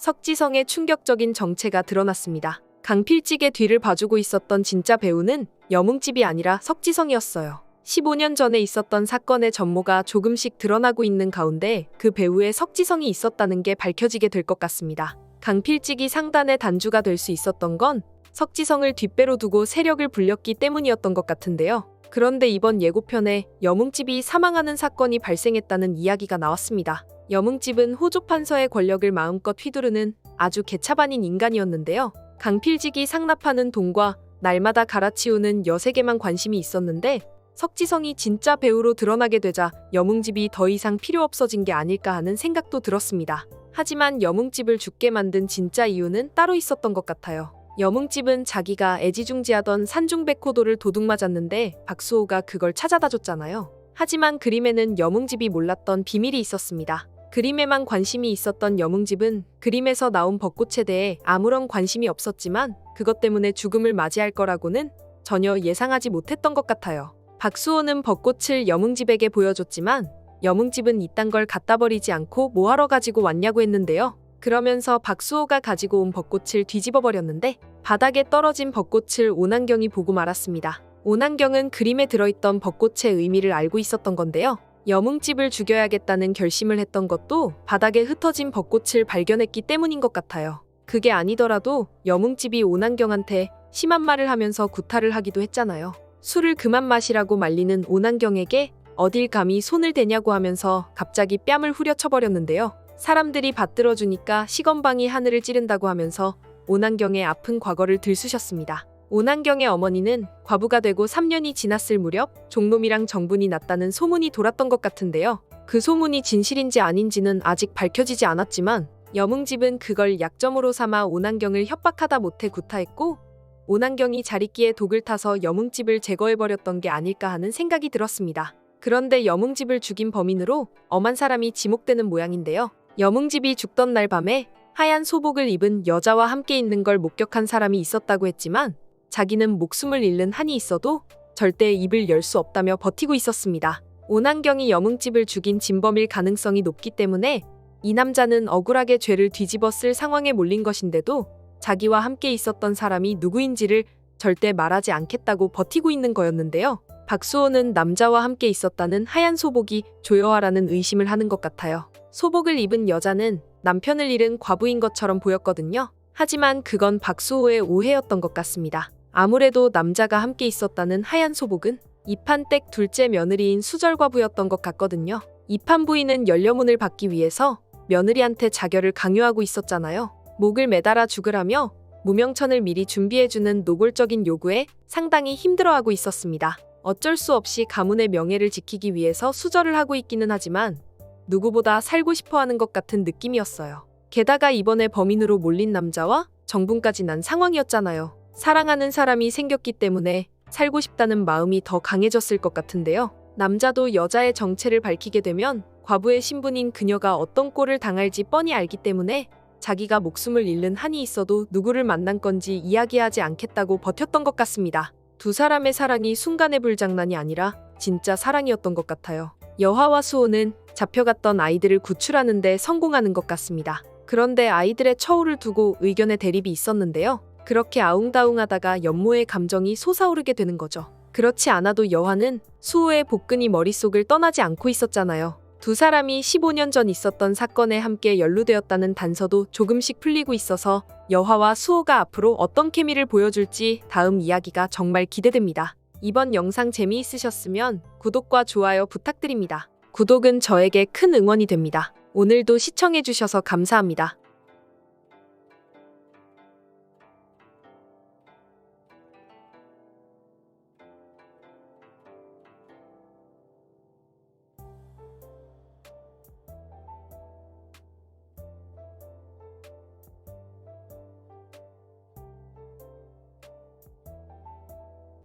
석지성의 충격적인 정체가 드러났습니다. 강필직의 뒤를 봐주고 있었던 진짜 배우는 여뭉집이 아니라 석지성이었어요. 15년 전에 있었던 사건의 전모가 조금씩 드러나고 있는 가운데 그 배우에 석지성이 있었다는 게 밝혀지게 될 것 같습니다. 강필직이 상단의 단주가 될 수 있었던 건 석지성을 뒷배로 두고 세력을 불렸기 때문이었던 것 같은데요. 그런데 이번 예고편에 여뭉집이 사망하는 사건이 발생했다는 이야기가 나왔습니다. 여뭉집은 호조판서의 권력을 마음껏 휘두르는 아주 개차반인 인간이었는데요. 강필직이 상납하는 돈과 날마다 갈아치우는 여색에만 관심이 있었는데 석지성이 진짜 배우로 드러나게 되자 여뭉집이 더 이상 필요 없어진 게 아닐까 하는 생각도 들었습니다. 하지만 여뭉집을 죽게 만든 진짜 이유는 따로 있었던 것 같아요. 여뭉집은 자기가 애지중지하던 산중백호도를 도둑맞았는데 박수호가 그걸 찾아다 줬잖아요. 하지만 그림에는 여뭉집이 몰랐던 비밀이 있었습니다. 그림에만 관심이 있었던 여뭉집은 그림에서 나온 벚꽃에 대해 아무런 관심이 없었지만 그것 때문에 죽음을 맞이할 거라고는 전혀 예상하지 못했던 것 같아요. 박수호는 벚꽃을 여뭉집에게 보여줬지만 여뭉집은 이딴 걸 갖다 버리지 않고 뭐하러 가지고 왔냐고 했는데요. 그러면서 박수호가 가지고 온 벚꽃을 뒤집어 버렸는데 바닥에 떨어진 벚꽃을 오난경이 보고 말았습니다. 오난경은 그림에 들어있던 벚꽃의 의미를 알고 있었던 건데요. 여뭉집을 죽여야겠다는 결심을 했던 것도 바닥에 흩어진 벚꽃을 발견했기 때문인 것 같아요. 그게 아니더라도 여뭉집이 오난경한테 심한 말을 하면서 구타를 하기도 했잖아요. 술을 그만 마시라고 말리는 오난경에게 어딜 감히 손을 대냐고 하면서 갑자기 뺨을 후려쳐버렸는데요. 사람들이 받들어주니까 시건방이 하늘을 찌른다고 하면서 오난경의 아픈 과거를 들쑤셨습니다. 오난경의 어머니는 과부가 되고 3년이 지났을 무렵 종놈이랑 정분이 났다는 소문이 돌았던 것 같은데요. 그 소문이 진실인지 아닌지는 아직 밝혀지지 않았지만 여뭉집은 그걸 약점으로 삼아 오난경을 협박하다 못해 구타했고 오난경이 자리끼에 독을 타서 여뭉집을 제거해버렸던 게 아닐까 하는 생각이 들었습니다. 그런데 여뭉집을 죽인 범인으로 엄한 사람이 지목되는 모양인데요. 여뭉집이 죽던 날 밤에 하얀 소복을 입은 여자와 함께 있는 걸 목격한 사람이 있었다고 했지만 자기는 목숨을 잃는 한이 있어도 절대 입을 열 수 없다며 버티고 있었습니다. 오난경이 여뭉집을 죽인 진범일 가능성이 높기 때문에 이 남자는 억울하게 죄를 뒤집어 쓸 상황에 몰린 것인데도 자기와 함께 있었던 사람이 누구인지를 절대 말하지 않겠다고 버티고 있는 거였는데요. 박수호는 남자와 함께 있었다는 하얀 소복이 조여아라는 의심을 하는 것 같아요. 소복을 입은 여자는 남편을 잃은 과부인 것처럼 보였거든요. 하지만 그건 박수호의 오해였던 것 같습니다. 아무래도 남자가 함께 있었다는 하얀 소복은 이판댁 둘째 며느리인 수절과부였던 것 같거든요. 이판 부인은 연료문을 받기 위해서 며느리한테 자결을 강요하고 있었잖아요. 목을 매달아 죽으라며 무명천을 미리 준비해주는 노골적인 요구에 상당히 힘들어하고 있었습니다. 어쩔 수 없이 가문의 명예를 지키기 위해서 수절을 하고 있기는 하지만 누구보다 살고 싶어하는 것 같은 느낌이었어요. 게다가 이번에 범인으로 몰린 남자와 정분까지 난 상황이었잖아요. 사랑하는 사람이 생겼기 때문에 살고 싶다는 마음이 더 강해졌을 것 같은데요. 남자도 여자의 정체를 밝히게 되면 과부의 신분인 그녀가 어떤 꼴을 당할지 뻔히 알기 때문에 자기가 목숨을 잃는 한이 있어도 누구를 만난 건지 이야기하지 않겠다고 버텼던 것 같습니다. 두 사람의 사랑이 순간의 불장난이 아니라 진짜 사랑이었던 것 같아요. 여화와 수호는 잡혀갔던 아이들을 구출하는 데 성공하는 것 같습니다. 그런데 아이들의 처우를 두고 의견의 대립이 있었는데요. 그렇게 아웅다웅하다가 연모의 감정이 솟아오르게 되는 거죠. 그렇지 않아도 여화는 수호의 복근이 머릿속을 떠나지 않고 있었잖아요. 두 사람이 15년 전 있었던 사건에 함께 연루되었다는 단서도 조금씩 풀리고 있어서 여화와 수호가 앞으로 어떤 케미를 보여줄지 다음 이야기가 정말 기대됩니다. 이번 영상 재미있으셨으면 구독과 좋아요 부탁드립니다. 구독은 저에게 큰 응원이 됩니다. 오늘도 시청해주셔서 감사합니다.